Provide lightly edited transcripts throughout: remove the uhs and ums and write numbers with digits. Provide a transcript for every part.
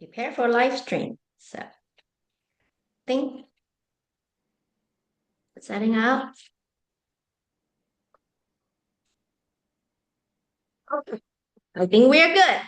Prepare for live stream. So think setting up. Okay. I think we're good.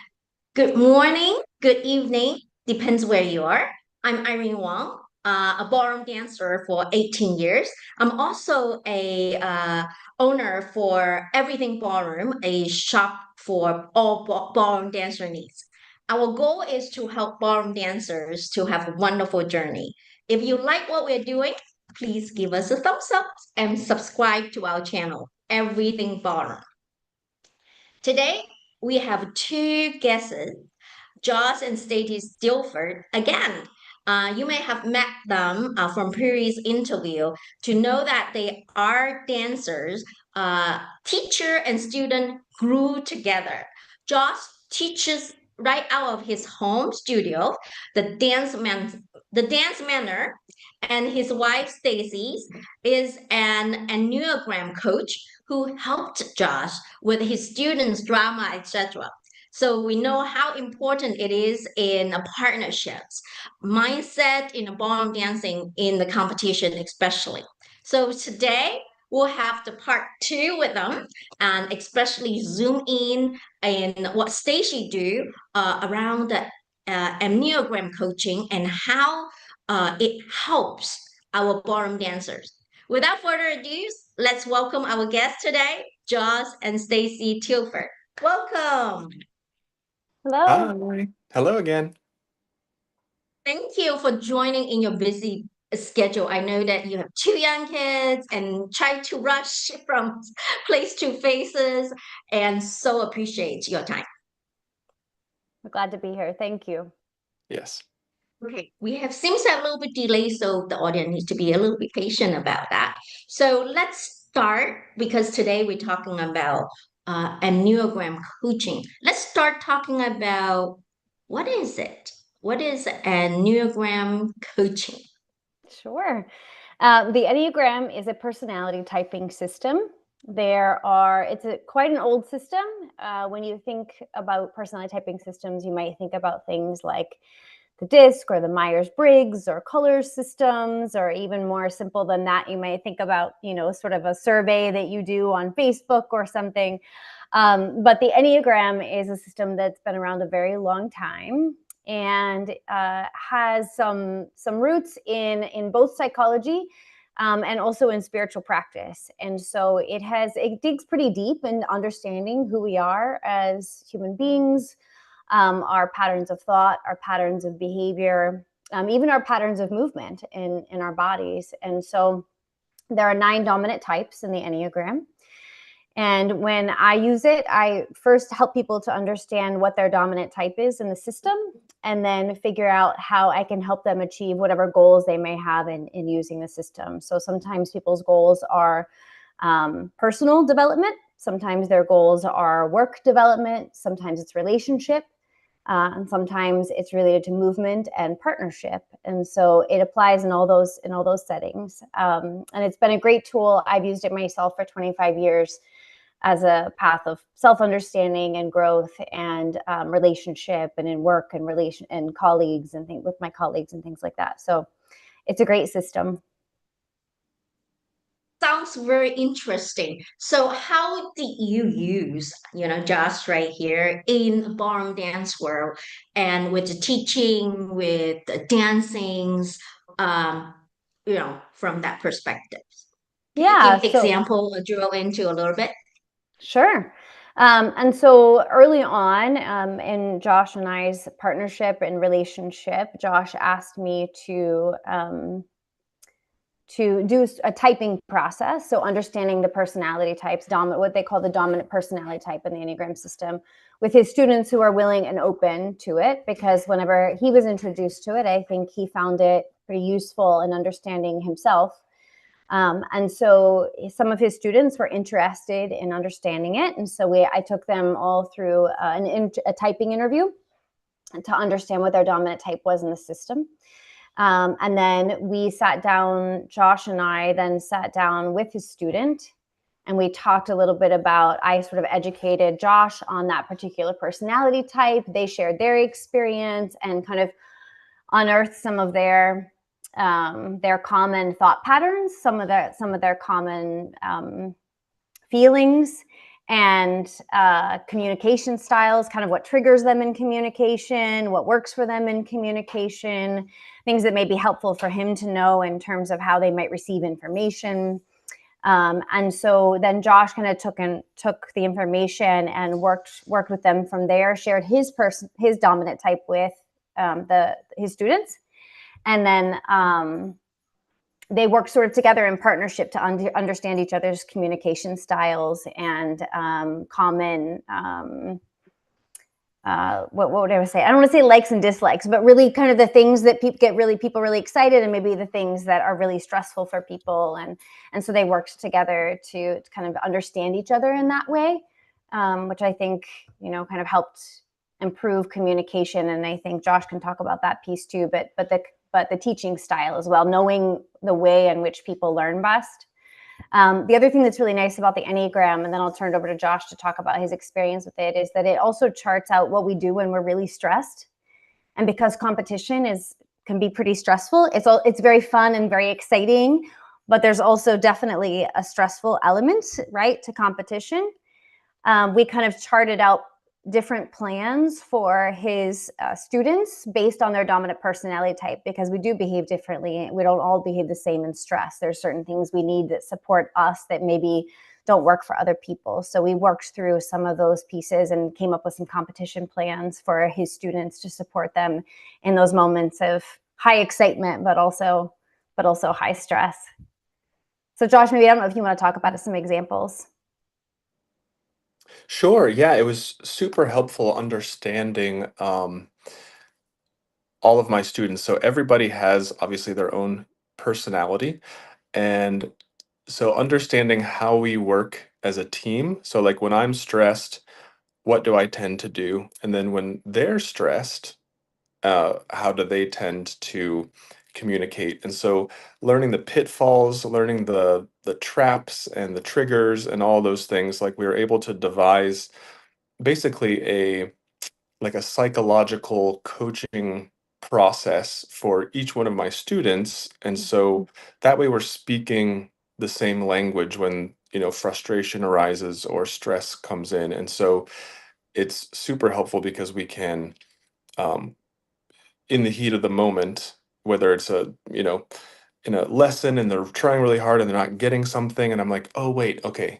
Good morning, good evening, depends where you are. I'm Irene Wong, a ballroom dancer for 18 years. I'm also a owner for Everything Ballroom, a shop for all ballroom dancer needs. Our goal is to help ballroom dancers to have a wonderful journey. If you like what we're doing, please give us a thumbs up and subscribe to our channel, Everything Ballroom. Today, we have two guests, Josh and Stacy Tilford. Again, you may have met them from previous interview to know that they are dancers. Teacher and student grew together. Josh teaches right out of his home studio, the dance manner, and his wife Stacy is an enneagram coach who helped Josh with his students' drama, etc. So we know how important it is in a partnerships, mindset in a ballroom dancing in the competition, especially. So today we'll have the part two with them and especially zoom in what Stacy do around the enneagram coaching and how it helps our ballroom dancers. Without further ado, let's welcome our guests today, Josh and Stacy Tilford. Welcome. Hello. Hi. Hello again. Thank you for joining in your busy schedule. I know that you have two young kids and try to rush from place to faces, and so appreciate your time. We're glad to be here. Thank you. Yes. Okay, we have seems a little bit delayed, so the audience needs to be a little bit patient about that. So let's start because today we're talking about enneagram coaching. Let's start talking about what is it? What is enneagram coaching? Sure. The Enneagram is a personality typing system. It's quite an old system. When you think about personality typing systems, you might think about things like the DISC or the Myers-Briggs or color systems, or even more simple than that, you might think about, sort of a survey that you do on Facebook or something. But the Enneagram is a system that's been around a very long time and has some roots in both psychology and also in spiritual practice. And so it digs pretty deep in understanding who we are as human beings, our patterns of thought, our patterns of behavior, even our patterns of movement in our bodies. And so there are 9 dominant types in the Enneagram. And when I use it, I first help people to understand what their dominant type is in the system, and then figure out how I can help them achieve whatever goals they may have in using the system. So sometimes people's goals are personal development. Sometimes their goals are work development. Sometimes it's relationship. And sometimes it's related to movement and partnership. And so it applies in all those settings. And it's been a great tool. I've used it myself for 25 years as a path of self-understanding and growth and relationship, and in work and relation and colleagues and with my colleagues and things like that. So it's a great system. Sounds very interesting. So how did you use, Josh right here in ballroom dance world and with the teaching, with the dancings, from that perspective? Can you give example or drill into a little bit? Sure. And so early on in Josh and I's partnership and relationship, Josh asked me to do a typing process. So understanding the personality types, what they call the dominant personality type in the Enneagram system, with his students who are willing and open to it, because whenever he was introduced to it, I think he found it pretty useful in understanding himself. And so some of his students were interested in understanding it. And so I took them all through a typing interview to understand what their dominant type was in the system. And then Josh and I then sat down with his student And we talked a little bit about, I sort of educated Josh on that particular personality type. They shared their experience and kind of unearthed some of their common thought patterns, some of their common feelings and communication styles, kind of what triggers them in communication, what works for them in communication, things that may be helpful for him to know in terms of how they might receive information. And so then Josh kind of took the information and worked with them from there, shared his dominant type with his students. And then they work sort of together in partnership to understand each other's communication styles and common, what would I say? I don't want to say likes and dislikes, but really kind of the things that people really excited, and maybe the things that are really stressful for people. And so they worked together to kind of understand each other in that way, which I think, kind of helped improve communication. And I think Josh can talk about that piece too, but the teaching style as well, knowing the way in which people learn best. The other thing that's really nice about the Enneagram, and then I'll turn it over to Josh to talk about his experience with it, is that it also charts out what we do when we're really stressed. And because competition can be pretty stressful, it's very fun and very exciting, but there's also definitely a stressful element, right, to competition. We kind of charted out different plans for his students based on their dominant personality type, because we do behave differently. We don't all behave the same in stress. There's certain things we need that support us that maybe don't work for other people. So we worked through some of those pieces and came up with some competition plans for his students to support them in those moments of high excitement, but also high stress. So Josh, maybe I don't know if you want to talk about some examples. Sure. Yeah, it was super helpful understanding all of my students. So everybody has obviously their own personality. And so understanding how we work as a team. So, like when I'm stressed, what do I tend to do? And then when they're stressed, how do they tend to communicate? And so learning the pitfalls, learning the traps and the triggers and all those things, like we were able to devise basically a psychological coaching process for each one of my students. And so that way we're speaking the same language when, frustration arises or stress comes in. And so it's super helpful because we can, in the heat of the moment, whether it's in a lesson and they're trying really hard and they're not getting something, and I'm like, oh wait, okay,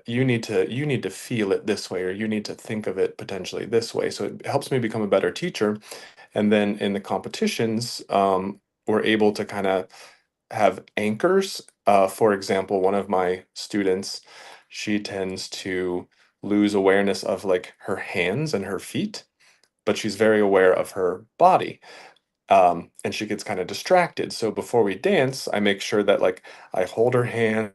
you need to feel it this way, or you need to think of it potentially this way. So it helps me become a better teacher. And then in the competitions, we're able to kind of have anchors. For example, one of my students, she tends to lose awareness of like her hands and her feet, but she's very aware of her body. And she gets kind of distracted. So before we dance, I make sure that like I hold her hands,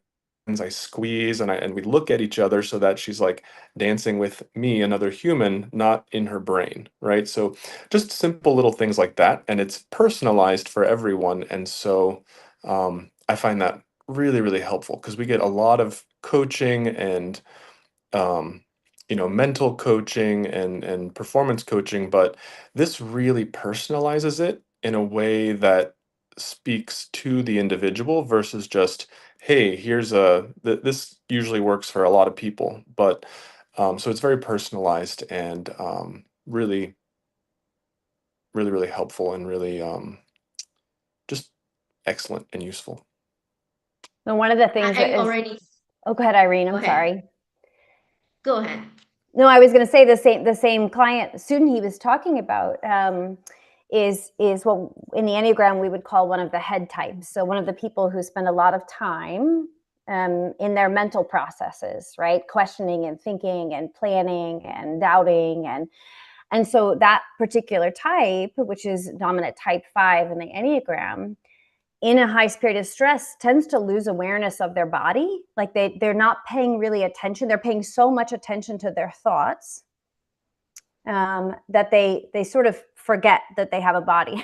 I squeeze, and we look at each other so that she's like dancing with me, another human, not in her brain, right? So just simple little things like that, and it's personalized for everyone. And so I find that really, really helpful because we get a lot of coaching and um, mental coaching and performance coaching, but this really personalizes it in a way that speaks to the individual versus just, hey, this usually works for a lot of people, but so it's very personalized and really, really, really helpful and really just excellent and useful. So one of the things I already oh, go ahead, Irene. go I'm ahead. sorry. Go ahead. No, I was going to say the same student he was talking about is what in the Enneagram we would call one of the head types. So one of the people who spend a lot of time in their mental processes, right? Questioning and thinking and planning and doubting. And so that particular type, which is dominant type 5 in the Enneagram, in a high period of stress tends to lose awareness of their body. Like they're not paying really attention. They're paying so much attention to their thoughts that they sort of forget that they have a body.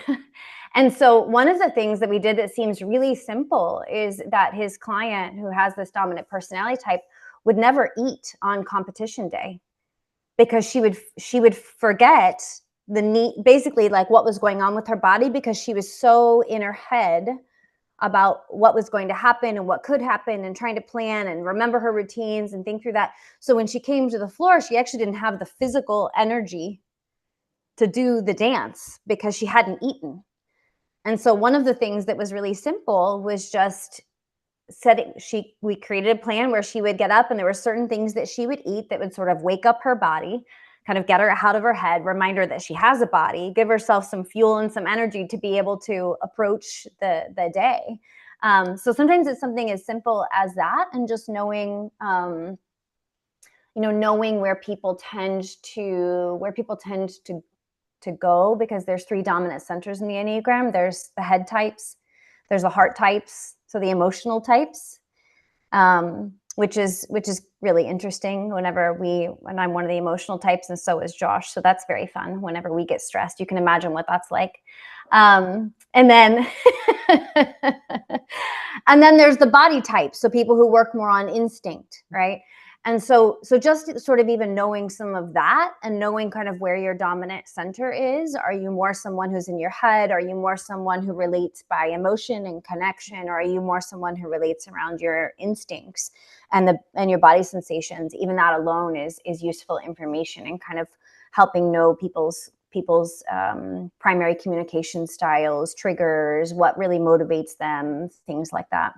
And so one of the things that we did that seems really simple is that his client who has this dominant personality type would never eat on competition day, because she would forget the need, basically like what was going on with her body, because she was so in her head about what was going to happen and what could happen, and trying to plan and remember her routines and think through that. So when she came to the floor, she actually didn't have the physical energy to do the dance because she hadn't eaten. And so one of the things that was really simple was just we created a plan where she would get up, and there were certain things that she would eat that would sort of wake up her body, kind of get her out of her head, remind her that she has a body, give herself some fuel and some energy to be able to approach the day. So sometimes it's something as simple as that, and just knowing, knowing where people tend to go, because there's 3 dominant centers in the Enneagram. There's the head types, there's the heart types, so the emotional types, which is really interesting when I'm one of the emotional types, and so is Josh. So that's very fun. Whenever we get stressed, you can imagine what that's like. And then and then there's the body type. So people who work more on instinct, right? And so just sort of even knowing some of that, and knowing kind of where your dominant center is. Are you more someone who's in your head? Are you more someone who relates by emotion and connection? Or are you more someone who relates around your instincts and your body sensations? Even that alone is useful information, and kind of helping know people's primary communication styles, triggers, what really motivates them, things like that.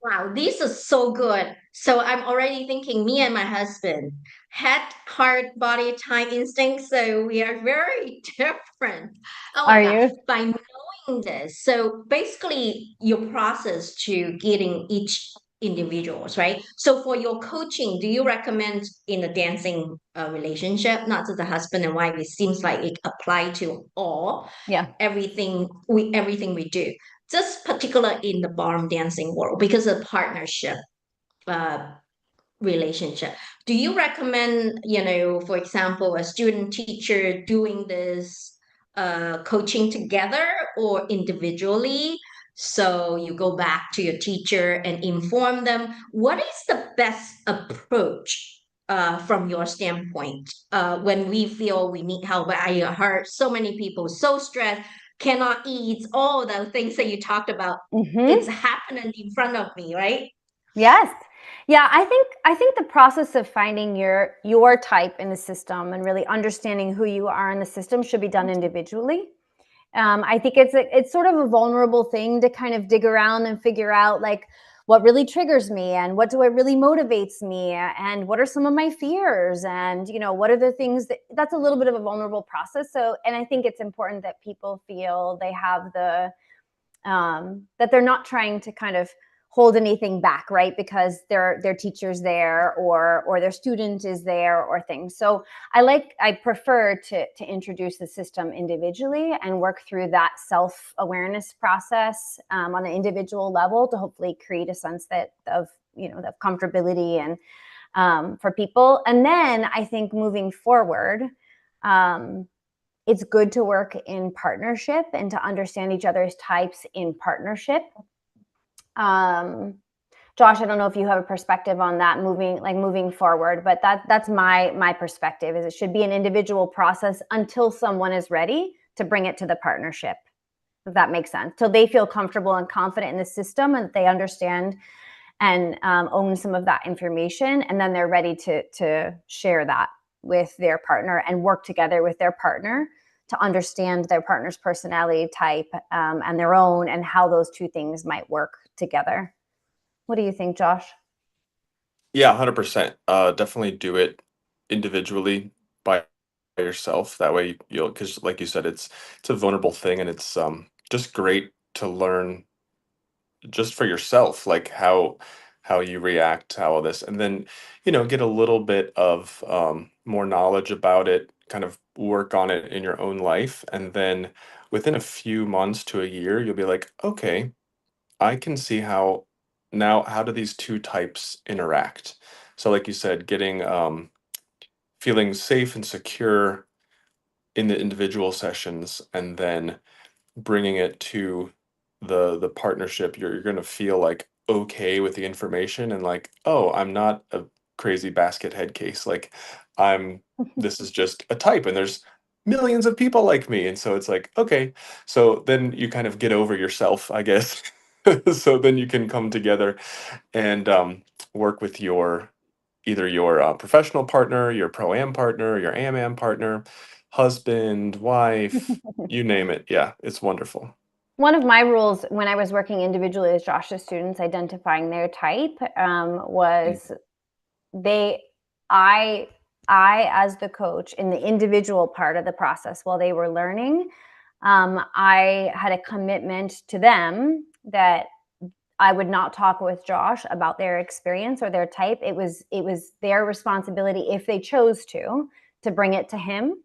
Wow, this is so good. So I'm already thinking me and my husband, head, heart, body, time, instinct. So we are very different. Oh my Are God. you? By knowing this, so basically your process to getting each individuals, right? So for your coaching, do you recommend in a dancing relationship, not just the husband and wife? It seems like it apply to all, Yeah. everything we do, just particular in the ballroom dancing world, because of partnership uh, relationship. Do you recommend, for example, a student teacher doing this coaching together or individually? So you go back to your teacher and inform them. What is the best approach from your standpoint when we feel we need help? I heard so many people so stressed, cannot eat, all the things that you talked about. It's happening in front of me, right? Yes. Yeah, I think the process of finding your type in the system and really understanding who you are in the system should be done individually. I think it's sort of a vulnerable thing to kind of dig around and figure out like what really triggers me, and what really motivates me, and what are some of my fears, and what are the things that's a little bit of a vulnerable process. So, and I think it's important that people feel they have that they're not trying to kind of hold anything back, right? Because their teacher's there, or their student is there, or things. So I prefer to introduce the system individually and work through that self-awareness process on an individual level, to hopefully create a sense of comfortability and for people. And then I think moving forward, it's good to work in partnership and to understand each other's types in partnership. Josh, I don't know if you have a perspective on that moving forward, but that's my perspective. Is it should be an individual process until someone is ready to bring it to the partnership. If that makes sense, till they feel comfortable and confident in the system, and they understand and own some of that information, and then they're ready to share that with their partner and work together with their partner to understand their partner's personality type and their own, and how those two things might work together. What do you think, Josh? Yeah, 100%. Definitely do it individually by yourself. That way you'll, because like you said, it's a vulnerable thing, and it's just great to learn just for yourself, like how you react to all this, and then get a little bit of more knowledge about it, kind of work on it in your own life, and then within a few months to a year, you'll be like, okay, I can see how do these two types interact. So like you said, getting feeling safe and secure in the individual sessions, and then bringing it to the partnership, you're going to feel like okay with the information, and like, oh, I'm not a crazy basket head case. Like, I'm this is just a type, and there's millions of people like me, and so it's like, okay. So then you kind of get over yourself, I guess. So then you can come together and work with your either your professional partner, your pro-am partner, your am partner, husband, wife, you name it. Yeah, it's wonderful. One of my rules when I was working individually with Josh's students, identifying their type, Mm. was they, I, as the coach in the individual part of the process while they were learning, I had a commitment to them that I would not talk with Josh about their experience or their type. It was their responsibility, if they chose to bring it to him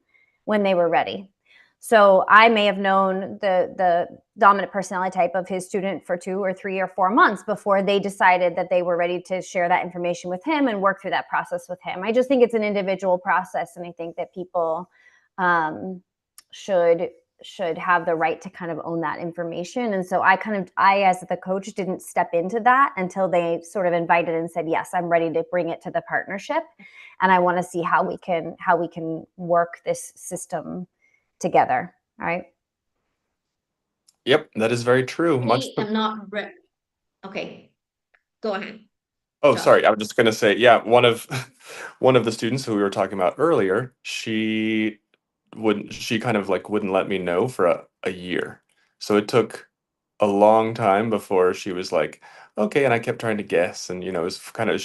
when they were ready. So I may have known the dominant personality type of his student for 2 or 3 or 4 months before they decided that they were ready to share that information with him and work through that process with him. I just think it's an individual process, and I think that people um, should have the right to kind of own that information. And so I as the coach didn't step into that until they sort of invited and said, yes, I'm ready to bring it to the partnership, and I want to see how we can work this system together. Right. Yep, that is very true. Really am not okay. Go ahead, Oh, Josh. sorry. I was just gonna say, yeah, one of one of the students who we were talking about earlier, she kind of like wouldn't let me know for a year. So it took a long time before she was like, okay, and I kept trying to guess, and it was kind of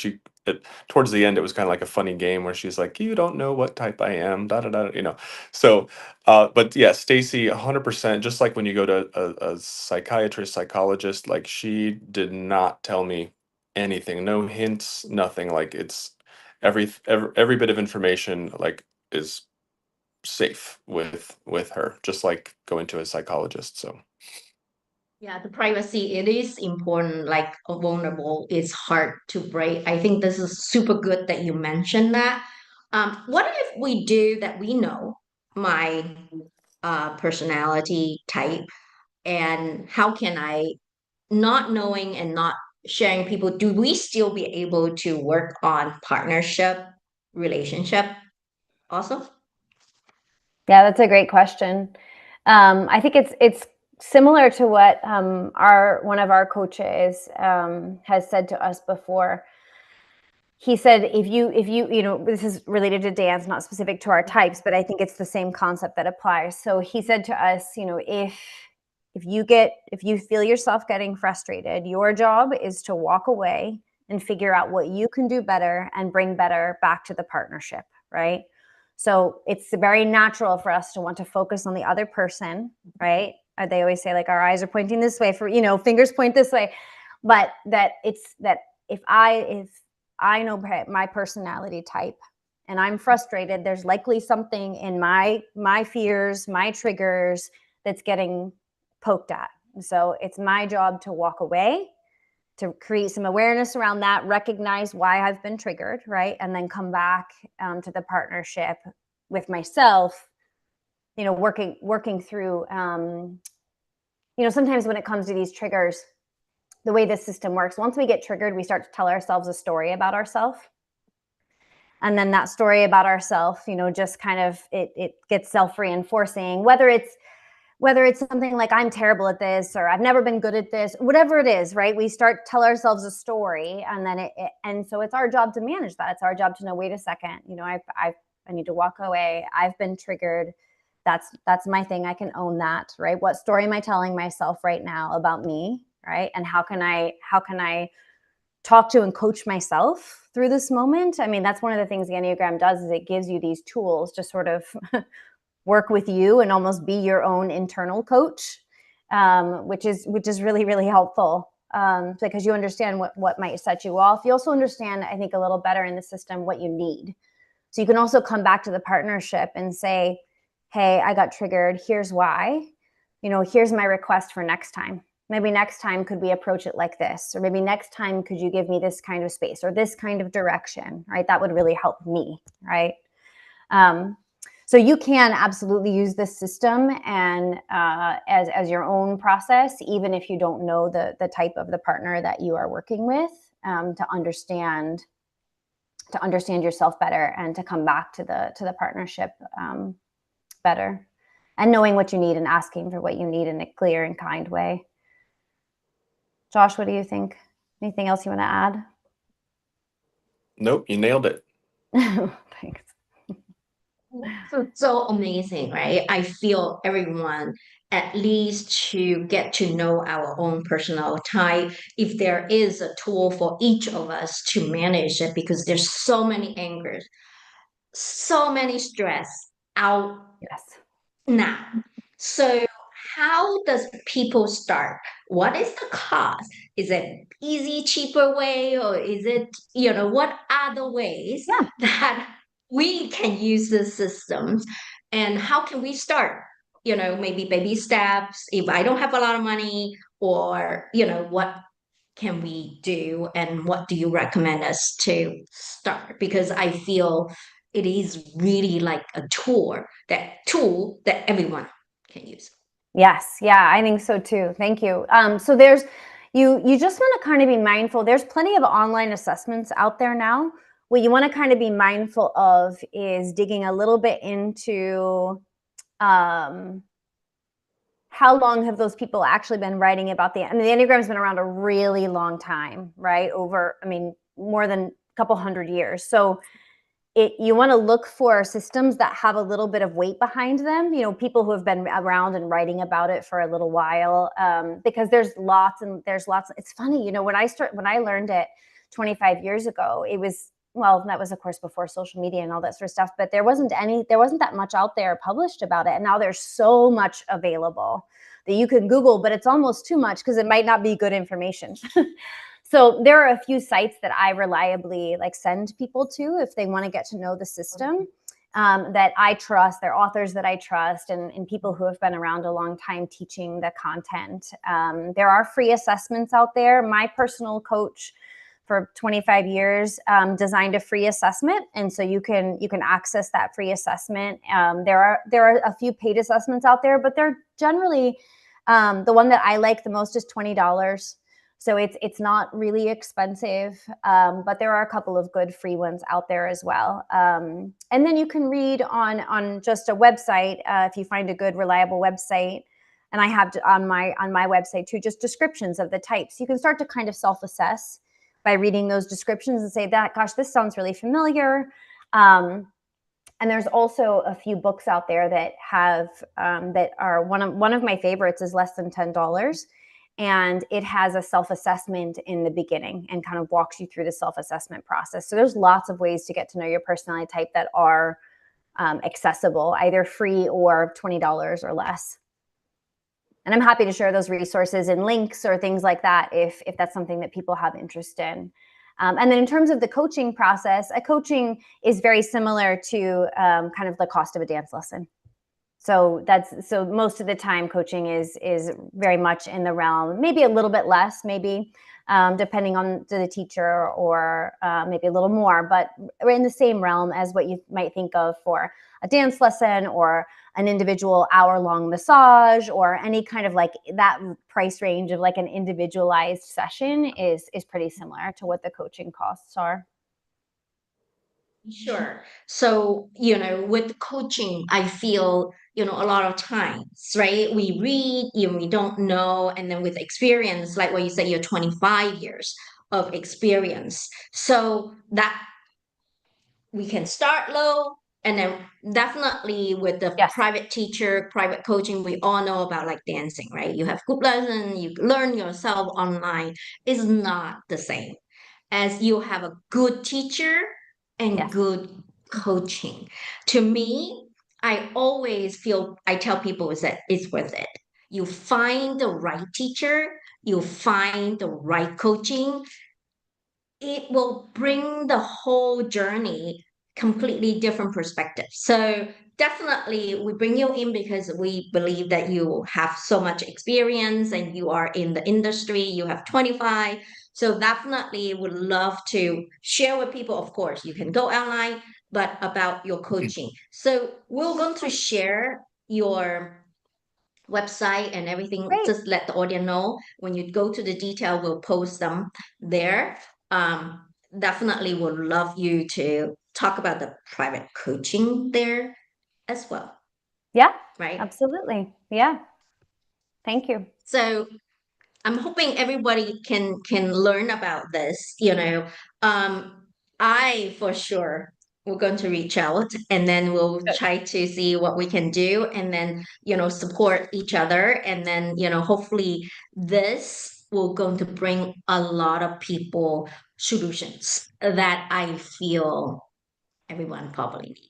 towards the end it was kind of like a funny game where she's like, you don't know what type I am, da da da. So but yeah, Stacy, 100%, just like when you go to a psychiatrist, psychologist, like she did not tell me anything, no hints, nothing. Like it's every bit of information like is safe with her, just like going to a psychologist. So Yeah, the privacy, it is important. Like a vulnerable, it's hard to break. I think this is super good that you mentioned that. What if we do that? We know my personality type, and how can I, not knowing and not sharing people, do we still be able to work on partnership, relationship also? Yeah, that's a great question. I think it's similar to what our one of our coaches has said to us before. He said, if you this is related to dance, not specific to our types, but I think it's the same concept that applies. So he said to us, if you feel yourself getting frustrated, your job is to walk away and figure out what you can do better and bring better back to the partnership, right? So it's very natural for us to want to focus on the other person, right? They always say like our eyes are pointing this way, for fingers point this way, but if I know my personality type and I'm frustrated, there's likely something in my fears, my triggers that's getting poked at. And so it's my job to walk away, to create some awareness around that, recognize why I've been triggered, right? And then come back to the partnership with myself, working through, sometimes when it comes to these triggers, the way this system works, once we get triggered, we start to tell ourselves a story about ourselves. And then that story about ourselves, just kind of, it gets self-reinforcing, whether it's something like I'm terrible at this, or I've never been good at this, whatever it is, right? We start to tell ourselves a story, and then and so it's our job to manage that. It's our job to know, wait a second, I need to walk away. I've been triggered. That's my thing. I can own that, right? What story am I telling myself right now about me, right? And how can I talk to and coach myself through this moment? I mean, that's one of the things the Enneagram does, is it gives you these tools to sort of work with you and almost be your own internal coach, which is really, really helpful, because you understand what might set you off. You also understand, I think, a little better in the system what you need. So you can also come back to the partnership and say, hey, I got triggered. Here's why. Here's my request for next time. Maybe next time, could we approach it like this? Or maybe next time, could you give me this kind of space or this kind of direction, right? That would really help me, right? So So you can absolutely use this system and as your own process, even if you don't know the type of the partner that you are working with, to understand yourself better and to come back to the partnership better, and knowing what you need and asking for what you need in a clear and kind way. Josh, what do you think? Anything else you want to add? Nope, you nailed it. Thanks. So amazing, right? I feel everyone at least to get to know our own personal type. If there is a tool for each of us to manage it, because there's so many angers, so many stress out Yes. now. So how does people start? What is the cost? Is it easy, cheaper way, or is it, what are the ways Yeah. that we can use the systems? And how can we start? Maybe baby steps if I don't have a lot of money, or, what can we do and what do you recommend us to start? Because I feel it is really like a tool that everyone can use. Yes. Yeah, I think so too. Thank you. So there's you just want to kind of be mindful. There's plenty of online assessments out there now. What you want to kind of be mindful of is digging a little bit into how long have those people actually been writing about the Enneagram's been around a really long time, right? More than a couple hundred years. So you want to look for systems that have a little bit of weight behind them, people who have been around and writing about it for a little while, because there's lots. It's funny, when I learned it 25 years ago, it was, well, that was of course before social media and all that sort of stuff, but there wasn't that much out there published about it. And now there's so much available that you can Google, but it's almost too much because it might not be good information. So there are a few sites that I reliably send people to if they want to get to know the system, that I trust. They're authors that I trust, and people who have been around a long time teaching the content. There are free assessments out there. My personal coach for 25 years designed a free assessment, and so you can access that free assessment. There are a few paid assessments out there, but they're generally the one that I like the most is $20. So it's not really expensive, but there are a couple of good free ones out there as well. And then you can read on just a website if you find a good, reliable website. And I have on my website too, just descriptions of the types. You can start to kind of self-assess by reading those descriptions and say gosh, this sounds really familiar. And there's also a few books out there that have that are one of my favorites is less than $10. And it has a self-assessment in the beginning and kind of walks you through the self-assessment process. So there's lots of ways to get to know your personality type that are accessible, either free or $20 or less. And I'm happy to share those resources and links or things like that if that's something that people have interest in. And then in terms of the coaching process, a coaching is very similar to kind of the cost of a dance lesson. So most of the time coaching is very much in the realm, maybe a little bit less, maybe depending on the teacher, or maybe a little more, but we're in the same realm as what you might think of for a dance lesson or an individual hour-long massage, or any kind of that price range of an individualized session is pretty similar to what the coaching costs are. Sure. So, with coaching, I feel, a lot of times, right? We read, we don't know. And then with experience, like what you said, you're 25 years of experience. So that we can start low. And then definitely with the Yes. private teacher, private coaching, we all know about dancing, right? You have group lesson, you learn yourself online. It's not the same as you have a good teacher and Yes. good coaching. To me, I tell people is that it's worth it. You find the right teacher, you find the right coaching, it will bring the whole journey completely different perspective. So definitely we bring you in because we believe that you have so much experience and you are in the industry, you have 25. So definitely would love to share with people. Of course, you can go online, but about your coaching. So we're going to share your website and everything. Great. Just let the audience know. When you go to the detail, we'll post them there. Definitely would love you to talk about the private coaching there as well. Yeah, Right. absolutely. Yeah. Thank you. So I'm hoping everybody can learn about this. I for sure we're going to reach out and then we'll Good. try to see what we can do and then support each other and then hopefully this will going to bring a lot of people solutions that I feel everyone probably needed.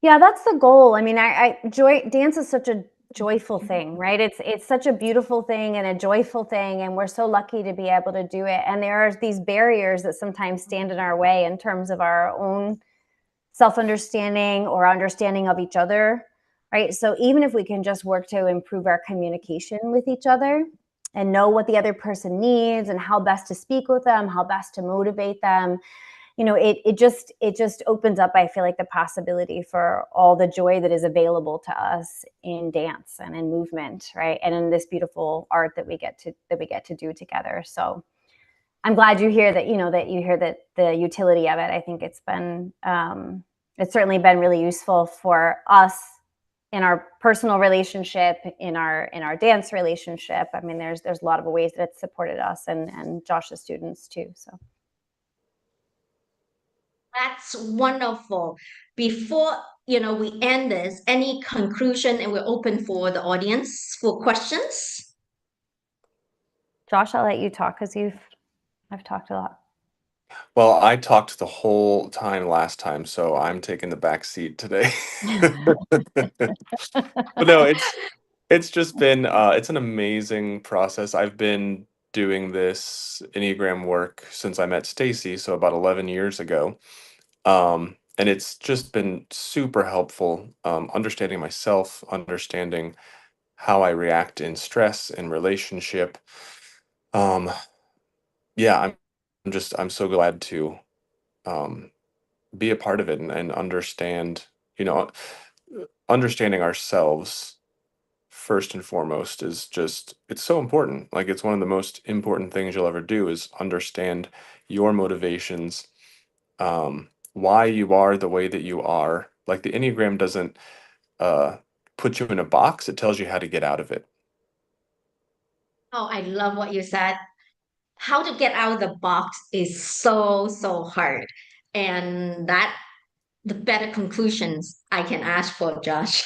Yeah, that's the goal. I mean, dance is such a joyful thing, right? It's such a beautiful thing and a joyful thing, and we're so lucky to be able to do it. And there are these barriers that sometimes stand in our way in terms of our own self-understanding or understanding of each other, right? So even if we can just work to improve our communication with each other and know what the other person needs and how best to speak with them, how best to motivate them, it just opens up, I feel like, the possibility for all the joy that is available to us in dance and in movement, right? And in this beautiful art that we get to do together. So I'm glad you hear that, that the utility of it. I think it's certainly been really useful for us in our personal relationship, in our dance relationship. I mean, there's a lot of ways that it's supported us and Josh's students too. So. That's wonderful. Before we end this, any conclusion, and we're open for the audience for questions. Josh, I'll let you talk because I've talked a lot. Well, I talked the whole time last time, so I'm taking the back seat today. But no, it's just been it's an amazing process. I've been doing this enneagram work since I met Stacy, so about 11 years ago. And it's just been super helpful, understanding myself, understanding how I react in stress and relationship. Um, yeah, I'm so glad to um, be a part of it and understand, understanding ourselves first and foremost is just it's so important. Like it's one of the most important things you'll ever do is understand your motivations, why you are the way that you are. Like the Enneagram doesn't uh, put you in a box, it tells you how to get out of it. Oh, I love what you said. How to get out of the box is so hard. And that the better conclusions I can ask for, Josh.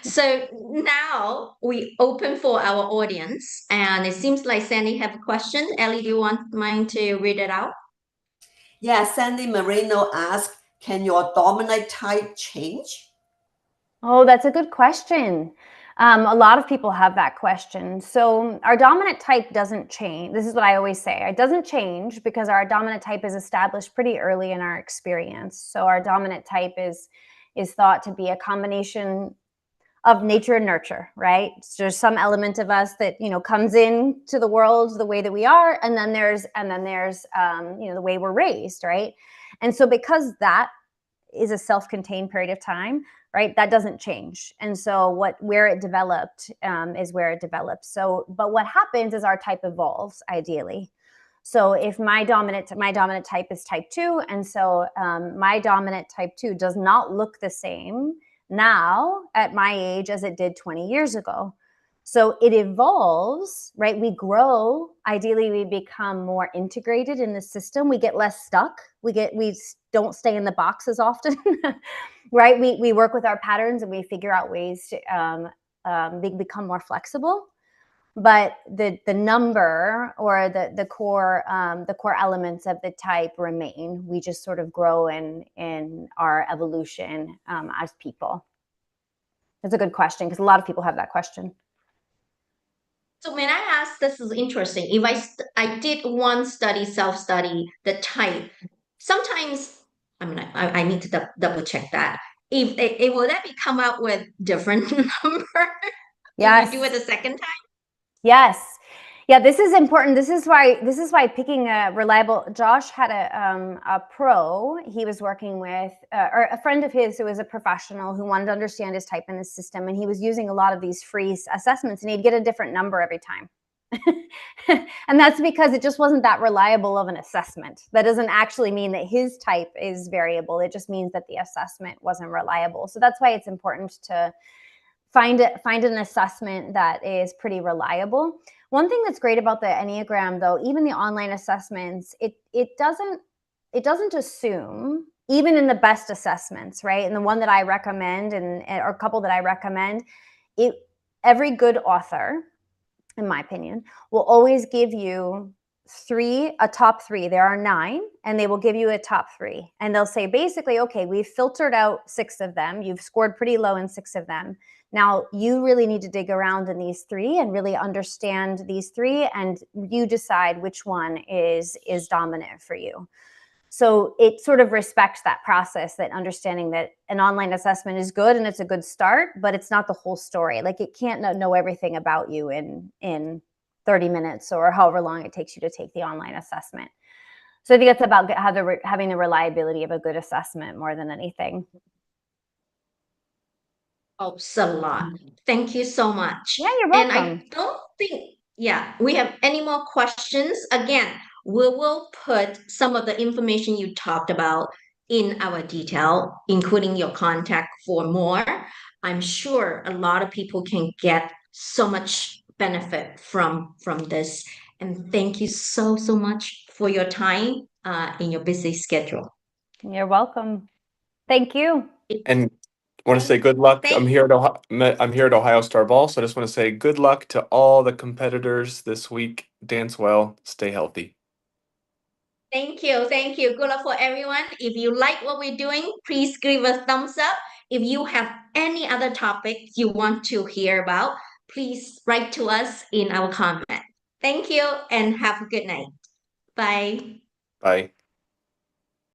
So now we open for our audience, and it seems like Sandy have a question. Ellie, do you want mine to read it out? Yeah, Sandy Marino asked, can your dominant type change? Oh, that's a good question. A lot of people have that question. So our dominant type doesn't change. This is what I always say. It doesn't change because our dominant type is established pretty early in our experience. So our dominant type is thought to be a combination of nature and nurture, right? So there's some element of us that comes into the world the way that we are, and then there's the way we're raised, right? And so because that is a self-contained period of time, right? That doesn't change. And so where it developed is where it develops. So, but what happens is our type evolves ideally. So if my dominant type is type 2, and so my dominant type 2 does not look the same now at my age as it did 20 years ago. So it evolves, right? We grow. Ideally, we become more integrated in the system. We get less stuck. We don't stay in the box as often, right? We work with our patterns and we figure out ways to become more flexible. But the number or the core elements of the type remain. We just sort of grow in our evolution as people. That's a good question because a lot of people have that question. So when I ask, this is interesting. If I did one study, self-study, the type, sometimes I need to double check that. If it will that be come out with different number Yes. if you do it the second time? Yes. Yeah, this is important. This is why picking a reliable. Josh had a pro he was working with, or a friend of his who was a professional who wanted to understand his type in the system, and he was using a lot of these free assessments, and he'd get a different number every time. And that's because it just wasn't that reliable of an assessment. That doesn't actually mean that his type is variable. It just means that the assessment wasn't reliable. So that's why it's important to find an assessment that is pretty reliable. One thing that's great about the Enneagram, though, even the online assessments, it doesn't assume, even in the best assessments, right? And the one that I recommend, or a couple that I recommend, every good author, in my opinion, will always give you a top three. There are 9, and they will give you a top 3. And they'll say, basically, okay, we've filtered out 6 of them. You've scored pretty low in 6 of them. Now you really need to dig around in these 3 and really understand these 3, and you decide which one is dominant for you. So it sort of respects that process, that understanding that an online assessment is good and it's a good start, but it's not the whole story. Like, it can't know everything about you in 30 minutes or however long it takes you to take the online assessment. So I think it's about having the reliability of a good assessment more than anything. Helps a lot. Thank you so much. Yeah, you're And welcome. I don't think, we have any more questions. Again, we will put some of the information you talked about in our detail, including your contact for more. I'm sure a lot of people can get so much benefit from this. And thank you so much for your time in your busy schedule. You're welcome. Thank you. And I want to say good luck. Thank- I'm here at Ohio Star Ball, so I just want to say good luck to all the competitors this week. Dance well, stay healthy. Thank you. Thank you. Good luck for everyone. If you like what we're doing, please give a thumbs up. If you have any other topics you want to hear about, please write to us in our comment. Thank you and have a good night. Bye. Bye.